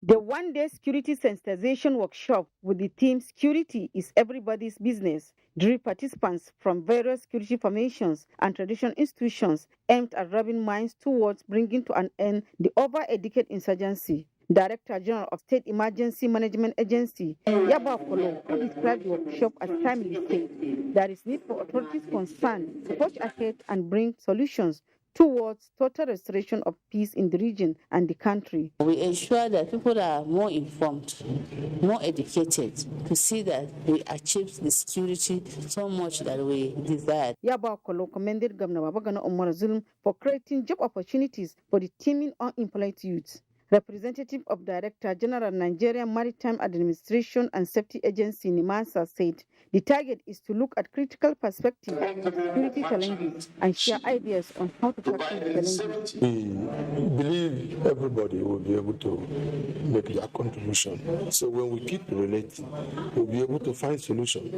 Speaker 1: The one-day security sensitization workshop with the theme Security is Everybody's Business drew participants from various security formations and traditional institutions aimed at rubbing minds towards bringing to an end the over a decade insurgency. Director General of State Emergency Management Agency, Yaba Kolo, who described the workshop as timely, said there is need for authorities concerned to push ahead and bring solutions towards total restoration of peace in the region and the country.
Speaker 4: We ensure that people are more informed, more educated to see that we achieve the security so much that we desire.
Speaker 1: Yaba Kolo commended Governor Babagana Umar Zulum for creating job opportunities for the teeming unemployed youth. Representative of Director General Nigerian Maritime Administration and Safety Agency Nimasa said the target is to look at critical perspectives of security challenges and share ideas on how to tackle the challenges.
Speaker 7: We believe everybody will be able to make their contribution. So when we keep relating, we'll be able to find solutions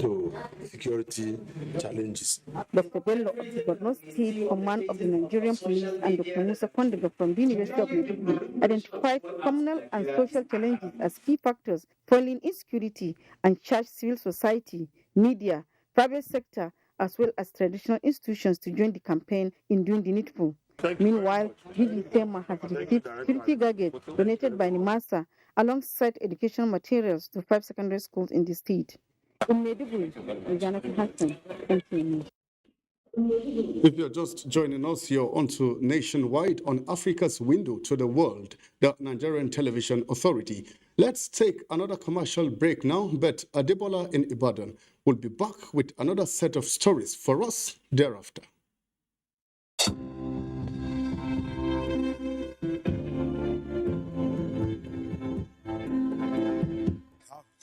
Speaker 7: to security challenges.
Speaker 1: Dr. Bello of the Borno State Command of the Nigerian Police and Dr. Musa Kondega from the University of Maiduguri identified communal and social challenges as key factors fueling insecurity and charged civil society, media, private sector, as well as traditional institutions to join the campaign in doing the needful. Meanwhile, DG Tema has received security gadgets donated by NIMASA alongside educational materials to 5 secondary schools in the state. In Maiduguri, Jonathan Hassan, NTA.
Speaker 16: If you're just joining us, you're onto Nationwide on Africa's window to the world, the Nigerian Television Authority. Let's take another commercial break now, but Adebola in Ibadan will be back with another set of stories for us thereafter.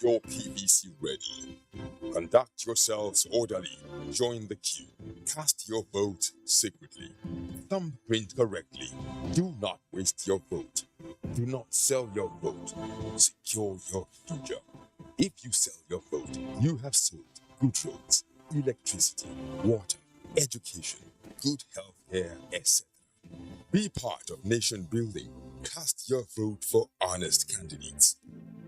Speaker 18: Your PVC ready. Conduct yourselves orderly. Join the queue. Cast your vote secretly. Thumbprint correctly. Do not waste your vote. Do not sell your vote. Secure your future. If you sell your vote, you have sold good roads, electricity, water, education, good health care, etc. Be part of nation building. Cast your vote for honest candidates.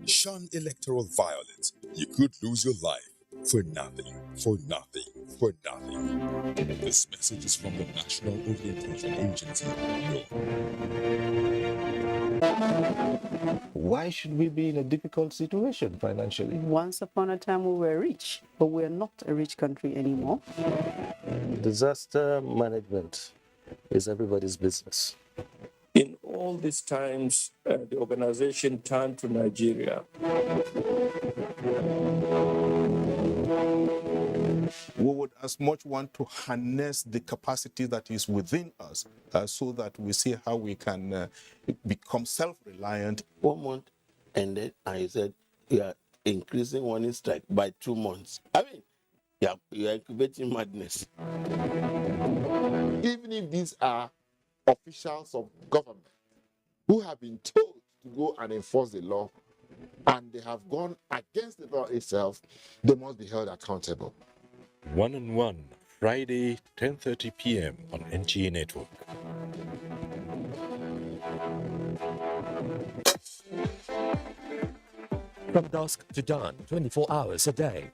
Speaker 18: Shun electoral violence. You could lose your life for nothing, for nothing, for nothing. This message is from the National Orientation Agency.
Speaker 19: Why should we be in a difficult situation financially?
Speaker 20: Once upon a time we were rich, but we're not a rich country anymore.
Speaker 19: Disaster management is everybody's business.
Speaker 21: In all these times, the organization turned to Nigeria.
Speaker 22: We would as much want to harness the capacity that is within us so that we see how we can become self-reliant.
Speaker 19: 1 month ended and you said you are increasing warning strike by 2 months. I mean, you are incubating madness.
Speaker 23: Even if these are officials of government who have been told to go and enforce the law and they have gone against the law itself, they must be held accountable.
Speaker 25: One-on-One, Friday, 10:30 p.m. on NTA Network.
Speaker 31: From dusk to dawn, 24 hours a day,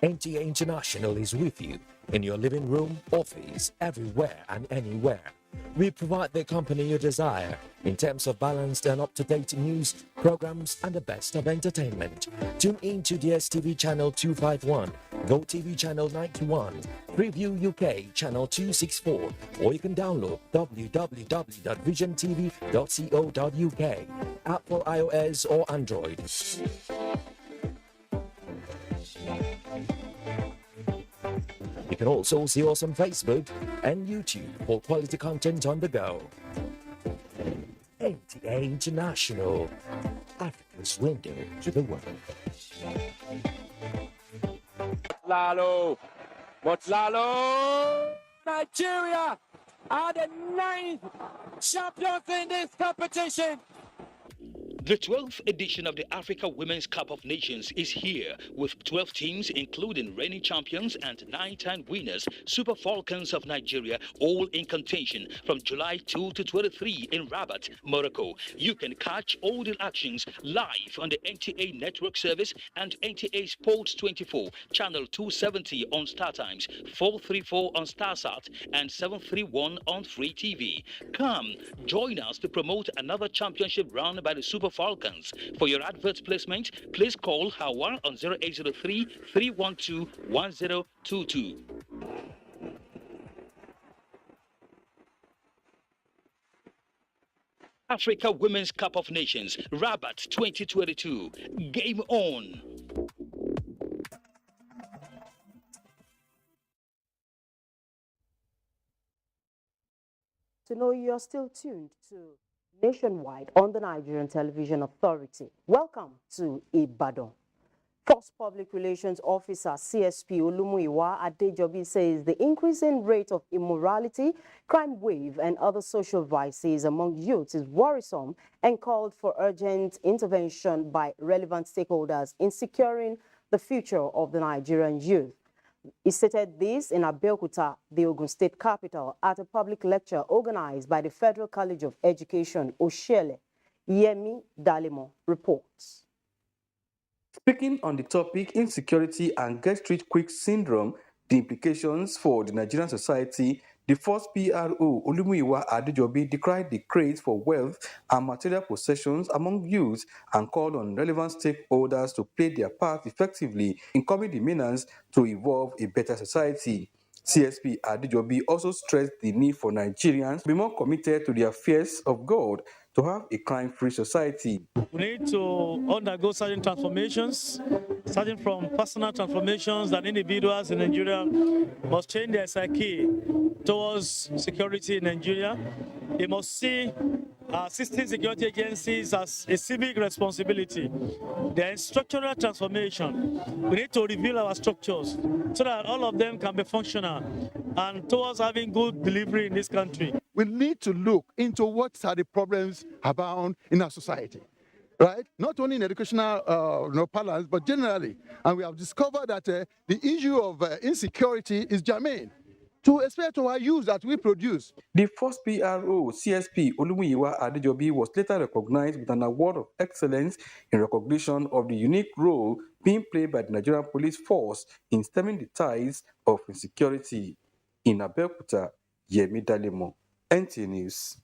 Speaker 31: NTA International is with you in your living room, office, everywhere and anywhere. We provide the company you desire in terms of balanced and up-to-date news, programs, and the best of entertainment. Tune in to DSTV channel 251, GoTV channel 91, Preview UK channel 264, or you can download www.visiontv.co.uk, app for iOS or Android. You can also see us on Facebook and YouTube for quality content on the go. NTA International, Africa's window to the world.
Speaker 32: Lalo, Nigeria are the 9th champions in this competition.
Speaker 8: The 12th edition of the Africa Women's Cup of Nations is here with 12 teams including reigning champions and 9-time winners, Super Falcons of Nigeria, all in contention from July 2 to 23 in Rabat, Morocco. You can catch all the actions live on the NTA network service and NTA Sports 24, channel 270 on StarTimes, 434 on StarSat and 731 on Free TV. Come, join us to promote another championship run by the Super Falcons. For your advert placement, please call Hawa on 0803 312 1022. Africa Women's Cup of Nations, Rabat 2022. Game on.
Speaker 20: To know you're still tuned to Nationwide on the Nigerian Television Authority. Welcome to Ibadan. First Public Relations Officer CSP Olumuyiwa Adejobi says the increasing rate of immorality, crime wave and other social vices among youths is worrisome and called for urgent intervention by relevant stakeholders in securing the future of the Nigerian youth. He stated this in Abeokuta, the Ogun State capital, at a public lecture organized by the Federal College of Education, Oshele. Yemi Dalimo reports.
Speaker 9: Speaking on the topic insecurity and get-rich-quick syndrome, the implications for the Nigerian society, the first PRO, Olumuyiwa Adejobi, decried the craze for wealth and material possessions among youth and called on relevant stakeholders to play their part effectively in coming the means to evolve a better society. CSP Adejobi also stressed the need for Nigerians to be more committed to the affairs of God to have a crime-free society.
Speaker 10: We need to undergo certain transformations, starting from personal transformations that individuals in Nigeria must change their psyche towards security in Nigeria. They must see assisting security agencies as a civic responsibility. There is structural transformation. We need to reveal our structures so that all of them can be functional and towards having good delivery in this country.
Speaker 11: We need to look into what are the problems abound in our society, right? Not only in educational parlance, but generally. And we have discovered that the issue of insecurity is germane to especially to our youth that we produce.
Speaker 9: The first PRO, CSP Olumuyiwa Adejobi, was later recognized with an award of excellence in recognition of the unique role being played by the Nigerian police force in stemming the tides of insecurity. In Abeokuta, Yemi Dalimo, NTA News.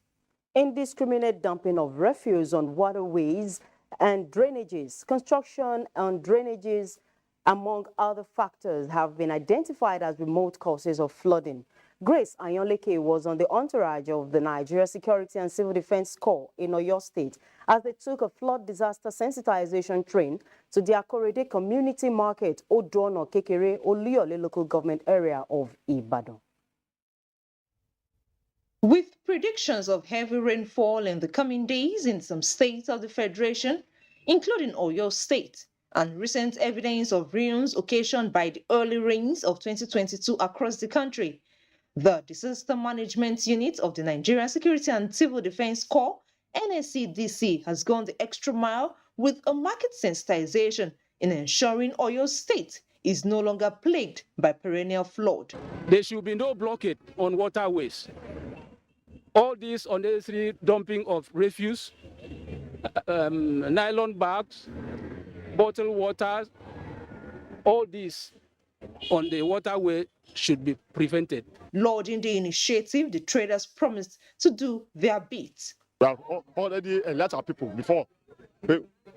Speaker 20: Indiscriminate dumping of refuse on waterways and drainages, construction and drainages, among other factors, have been identified as remote causes of flooding. Grace Ayonleke was on the entourage of the Nigeria Security and Civil Defense Corps in Oyo State as they took a flood disaster sensitization train to the Akorede Community Market, Odono Kekere, Oluyole local government area of Ibadan.
Speaker 12: With predictions of heavy rainfall in the coming days in some states of the Federation, including Oyo State, and recent evidence of ruins occasioned by the early rains of 2022 across the country, the Disaster Management Unit of the Nigerian Security and Civil Defense Corps, NSCDC, has gone the extra mile with a market sensitization in ensuring Oyo State is no longer plagued by perennial flood.
Speaker 32: There should be no blockade on waterways. All this unnecessary dumping of refuse, nylon bags, bottled water, all this on the waterway should be prevented.
Speaker 12: Lauding the initiative, the traders promised to do their bit.
Speaker 13: We have already alerted our people before.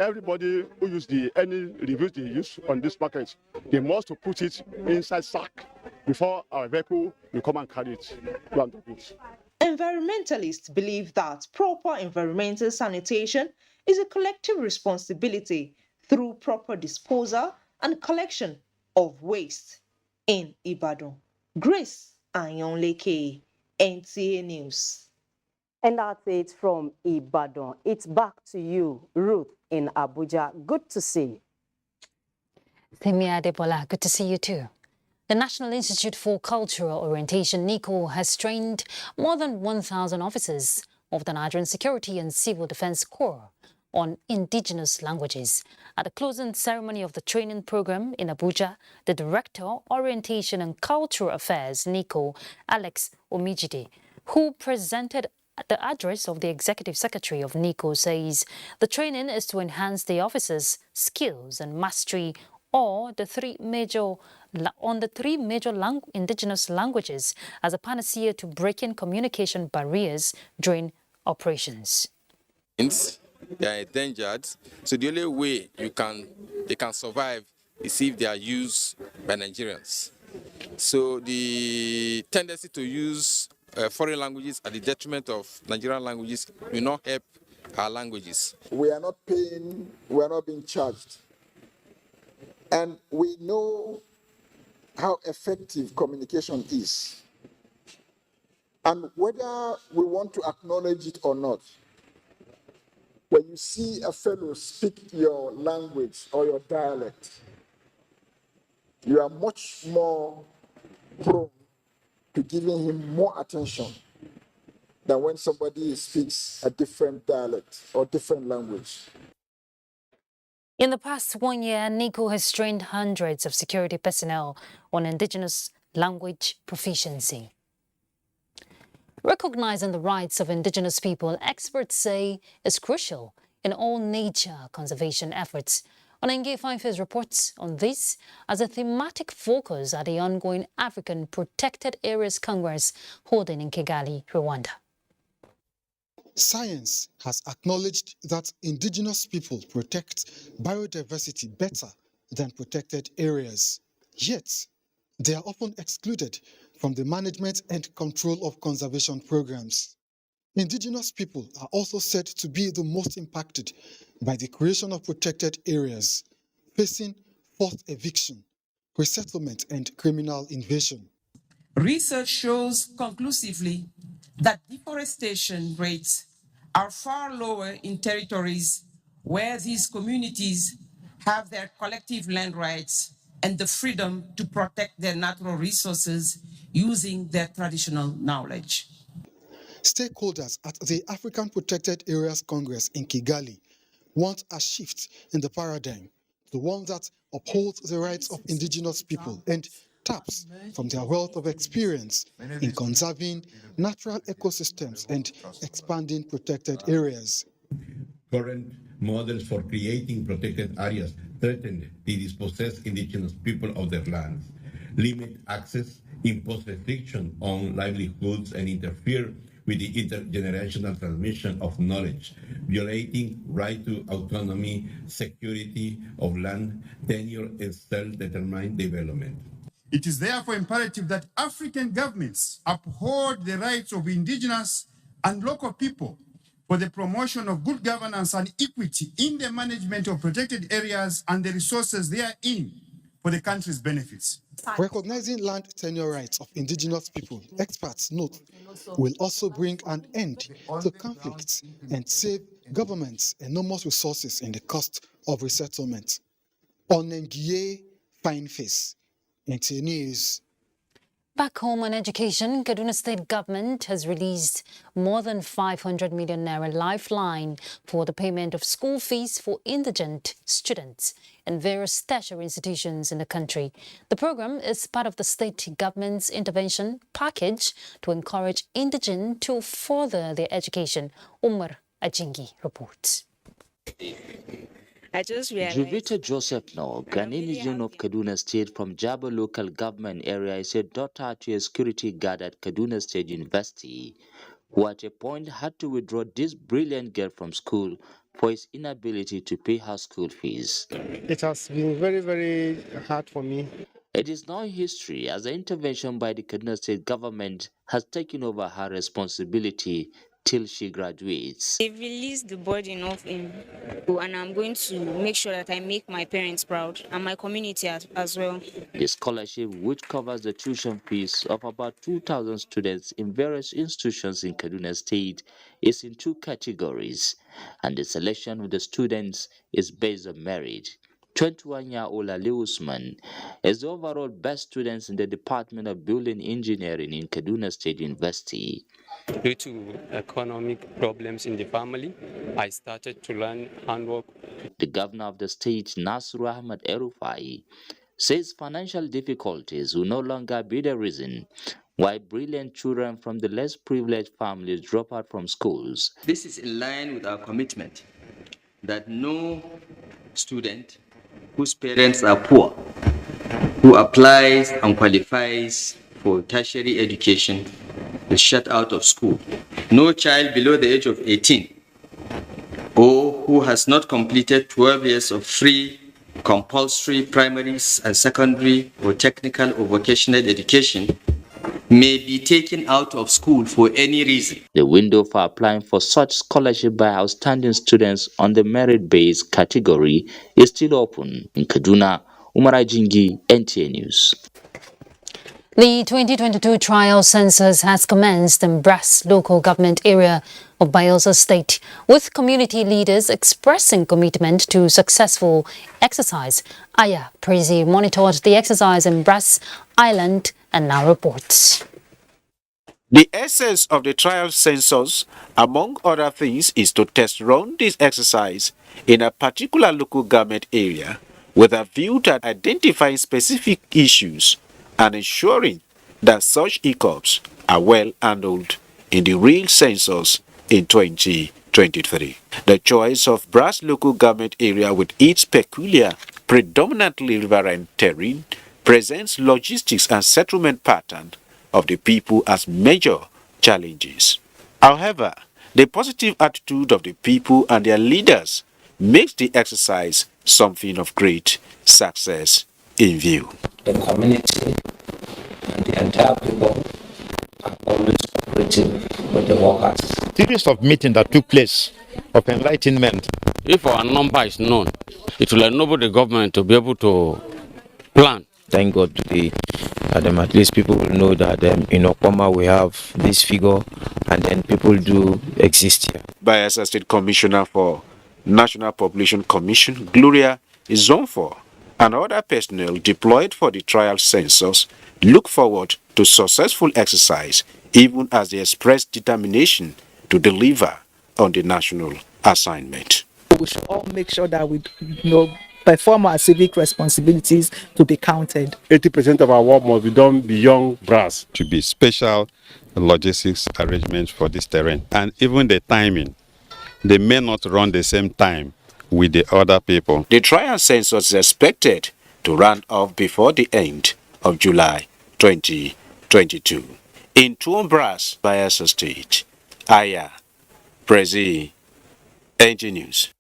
Speaker 13: Everybody who use any reviews they use on this market, they must put it inside sack before our vehicle will come and carry it.
Speaker 12: Environmentalists believe that proper environmental sanitation is a collective responsibility through proper disposal and collection of waste. In Ibadan, Grace Ayonleke, NTA News.
Speaker 20: And that's it from Ibadan. It's back to you, Ruth, in Abuja. Good to see you.
Speaker 5: Themi Adebola, good to see you too. The National Institute for Cultural Orientation, NICO, has trained more than 1,000 officers of the Nigerian Security and Civil Defense Corps on indigenous languages. At the closing ceremony of the training program in Abuja, the Director, Orientation and Cultural Affairs, NICO, Alex Omijide, who presented the address of the Executive Secretary of NICO, says the training is to enhance the officers' skills and mastery on the three major indigenous languages as a panacea to breaking communication barriers during operations.
Speaker 2: They are endangered, so the only way they can survive is if they are used by Nigerians. So the tendency to use foreign languages at the detriment of Nigerian languages will not help our languages.
Speaker 23: We are not paying, we are not being charged. And we know how effective communication is. And whether we want to acknowledge it or not, when you see a fellow speak your language or your dialect, you are much more prone to giving him more attention than when somebody speaks a different dialect or different language.
Speaker 5: In the past 1 year, NICO has trained hundreds of security personnel on indigenous language proficiency. Recognizing the rights of indigenous people, experts say is crucial in all nature conservation efforts. Onenge Fifes reports on this as a thematic focus at the ongoing African Protected Areas Congress holding in Kigali, Rwanda.
Speaker 3: Science has acknowledged that indigenous people protect biodiversity better than protected areas. Yet, they are often excluded from the management and control of conservation programs. Indigenous people are also said to be the most impacted by the creation of protected areas, facing forced eviction, resettlement, and criminal invasion.
Speaker 6: Research shows conclusively that deforestation rates are far lower in territories where these communities have their collective land rights and the freedom to protect their natural resources using their traditional knowledge.
Speaker 3: Stakeholders at the African Protected Areas Congress in Kigali want a shift in the paradigm, the one that upholds the rights of indigenous people and taps from their wealth of experience in conserving natural ecosystems and expanding protected areas.
Speaker 14: Current models for creating protected areas threaten the dispossessed indigenous people of their lands, limit access, impose restrictions on livelihoods, and interfere with the intergenerational transmission of knowledge, violating right to autonomy, security of land, tenure, and self-determined development.
Speaker 15: It is therefore imperative that African governments uphold the rights of indigenous and local people for the promotion of good governance and equity in the management of protected areas and the resources therein for the country's benefits.
Speaker 3: Recognizing land tenure rights of indigenous people, experts note, will also bring an end to conflicts and save governments enormous resources in the cost of resettlement. Onenge Fifes, NTA News.
Speaker 5: Back home on education, Kaduna State government has released more than 500 million naira lifeline for the payment of school fees for indigent students in various tertiary institutions in the country. The program is part of the state government's intervention package to encourage indigent to further their education. Umar Ajingi reports.
Speaker 17: I just realized.
Speaker 24: Juvita Joseph Nog, an indigen of Kaduna State from Jaba local government area, is a daughter to a security guard at Kaduna State University, who at a point had to withdraw this brilliant girl from school for his inability to pay her school fees.
Speaker 26: It has been very, very hard for me.
Speaker 24: It is now history as the intervention by the Kaduna State government has taken over her responsibility till she graduates.
Speaker 17: They've released the burden off him, and I'm going to make sure that I make my parents proud and my community as well.
Speaker 24: The scholarship, which covers the tuition fees of about 2,000 students in various institutions in Kaduna State, is in two categories, and the selection of the students is based on merit. 21-year-old Ali Usman is the overall best student in the Department of Building Engineering in Kaduna State University.
Speaker 1: Due to economic problems in the family, I started to learn handwork.
Speaker 24: The governor of the state, Nasru Ahmad Erufai, says financial difficulties will no longer be the reason why brilliant children from the less privileged families drop out from schools.
Speaker 4: This is in line with our commitment that no student whose parents are poor, who applies and qualifies for tertiary education, is shut out of school. No child below the age of 18 or who has not completed 12 years of free compulsory primary and secondary or technical or vocational education may be taken out of school for any reason.
Speaker 24: The window for applying for such scholarship by outstanding students on the merit-based category is still open. In Kaduna, Umar Ajingi, NTA News.
Speaker 5: The 2022 trial census has commenced in Brass local government area of Bayelsa State, with community leaders expressing commitment to successful exercise. Aya Prezi monitored the exercise in Brass Island and now reports.
Speaker 7: The essence of the trial census, among other things, is to test run this exercise in a particular local government area with a view to identifying specific issues and ensuring that such hiccups are well handled in the real census in 2023. The choice of Brass local government area with its peculiar, predominantly riverine terrain presents logistics and settlement pattern of the people as major challenges. However, the positive attitude of the people and their leaders makes the exercise something of great success in view.
Speaker 16: The community and the entire people are always cooperative with the workers.
Speaker 18: Series of meetings that took place of enlightenment.
Speaker 19: If our number is known, it will enable the government to be able to plan.
Speaker 21: Thank God today that at least people will know that in Okoma we have this figure and then people do exist here.
Speaker 7: Bayelsa State Commissioner for National Population Commission, Gloria Izonfor, and other personnel deployed for the trial census look forward to successful exercise, even as they express determination to deliver on the national assignment.
Speaker 22: We should all make sure that we perform our civic responsibilities to be counted.
Speaker 27: 80% of our work must be done beyond Brass.
Speaker 28: To be special logistics arrangements for this terrain, and even the timing. They may not run the same time with the other people.
Speaker 7: The trial census is expected to run off before the end of July 2022. In Brass, Bayelsa State, Aya Prezi, NTA News.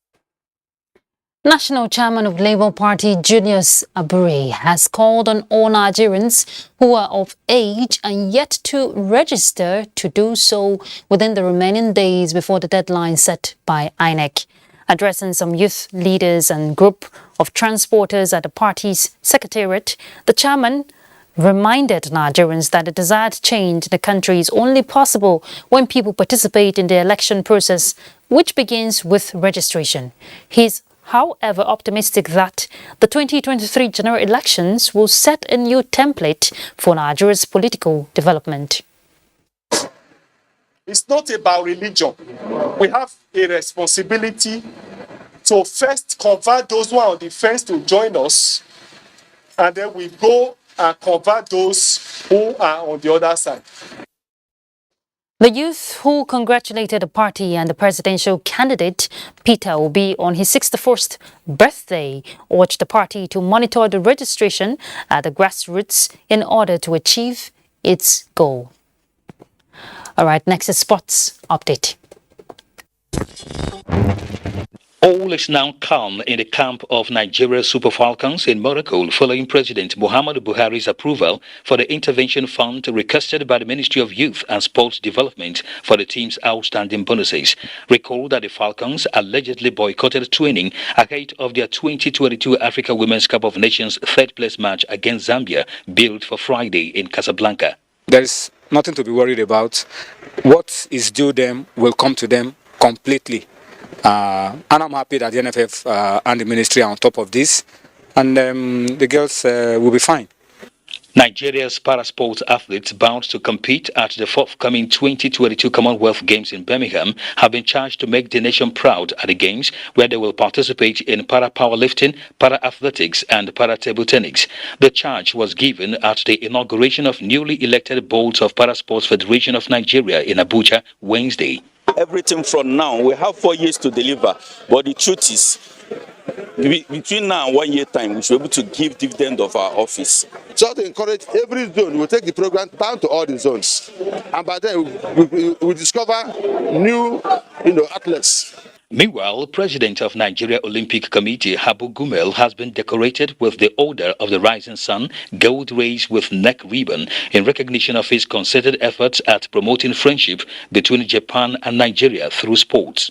Speaker 5: National Chairman of Labour Party Julius Abure has called on all Nigerians who are of age and yet to register to do so within the remaining days before the deadline set by INEC. Addressing some youth leaders and group of transporters at the party's secretariat, the chairman reminded Nigerians that the desired change in the country is only possible when people participate in the election process, which begins with registration. He's however optimistic that the 2023 general elections will set a new template for Nigeria's political development.
Speaker 29: It's not about religion. We have a responsibility to first convert those who are on the fence to join us, and then we go and convert those who are on the other side.
Speaker 5: The youth who congratulated the party and the presidential candidate, Peter Obi, on his 61st birthday, urged the party to monitor the registration at the grassroots in order to achieve its goal. All right, next is sports update.
Speaker 8: All is now calm in the camp of Nigeria's Super Falcons in Morocco following President Muhammadu Buhari's approval for the intervention fund requested by the Ministry of Youth and Sports Development for the team's outstanding bonuses. Recall that the Falcons allegedly boycotted training ahead of their 2022 Africa Women's Cup of Nations third-place match against Zambia, billed for Friday in Casablanca.
Speaker 30: There is nothing to be worried about. What is due them will come to them completely. And I'm happy that the NFF and the ministry are on top of this. and the girls will be fine.
Speaker 8: Nigeria's parasports athletes bound to compete at the forthcoming 2022 Commonwealth Games in Birmingham have been charged to make the nation proud at the Games, where they will participate in para-powerlifting, para-athletics and para-table tennis. The charge was given at the inauguration of newly elected boards of Parasports Federation of Nigeria in Abuja Wednesday.
Speaker 2: Everything from now, we have 4 years to deliver, but the truth is, between now and 1 year time, we should be able to give dividend of our office.
Speaker 6: So to encourage every zone, we'll take the program down to all the zones. And by then, we discover new, athletes.
Speaker 8: Meanwhile, President of Nigeria Olympic Committee Habu Gumel has been decorated with the Order of the Rising Sun gold race with neck ribbon in recognition of his concerted efforts at promoting friendship between Japan and Nigeria through sports.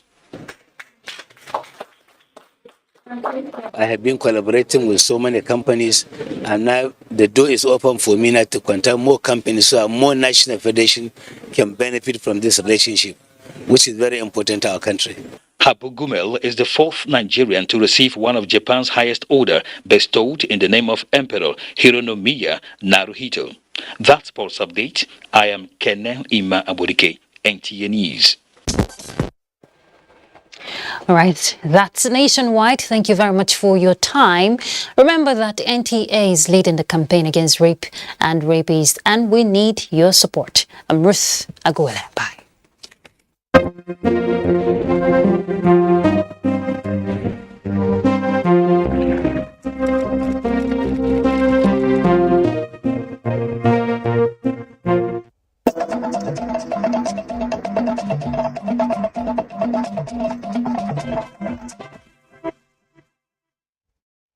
Speaker 9: I have been collaborating with so many companies, and now the door is open for me now to contact more companies so more national federations can benefit from this relationship, which is very important to our country.
Speaker 8: Habu Gumel is the fourth Nigerian to receive one of Japan's highest order, bestowed in the name of Emperor Hironomiya Naruhito. That's Sports Update. I am Kene Ima Abodike, NTA News.
Speaker 5: All right, that's nationwide. Thank you very much for your time. Remember that NTA is leading the campaign against rape and rapists, and we need your support. I'm Ruth Aguele. Bye.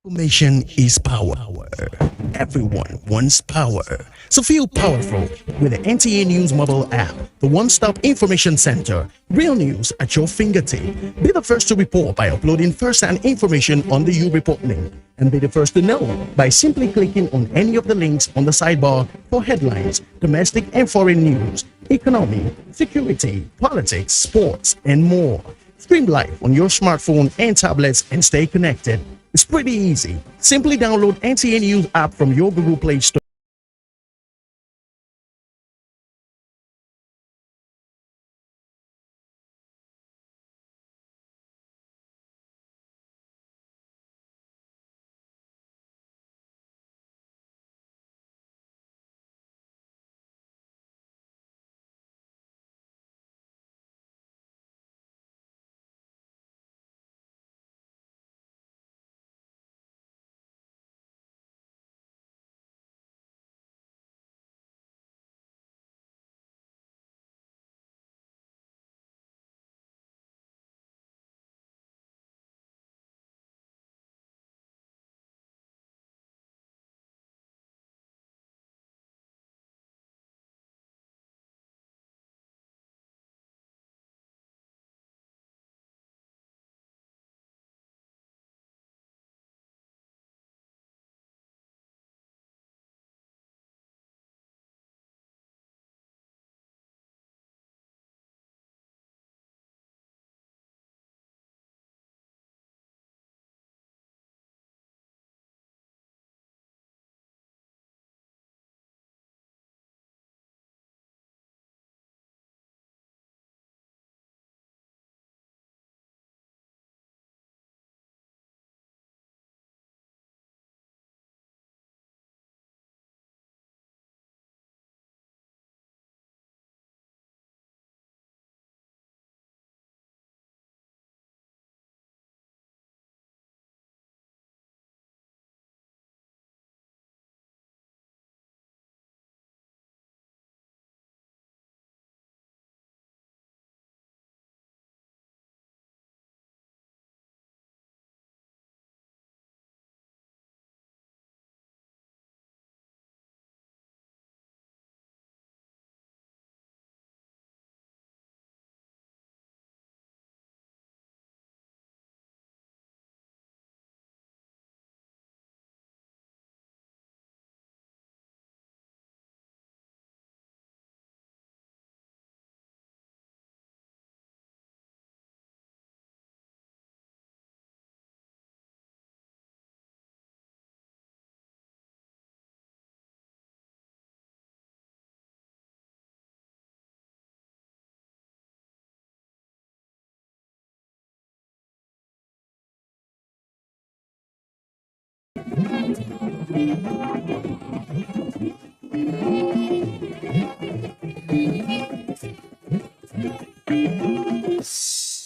Speaker 10: Information is power. Everyone wants power. So feel powerful with the NTA News mobile app, the one-stop information center. Real news at your fingertip. Be the first to report by uploading first-hand information on the You Report link. And be the first to know by simply clicking on any of the links on the sidebar for headlines, domestic and foreign news, economy, security, politics, sports, and more. Stream live on your smartphone and tablets and stay connected. It's pretty easy. Simply download NTA News app from your Google Play Store.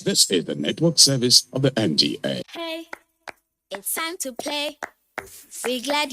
Speaker 3: This is the network service of the NTA.
Speaker 11: Hey, it's time to play. We're glad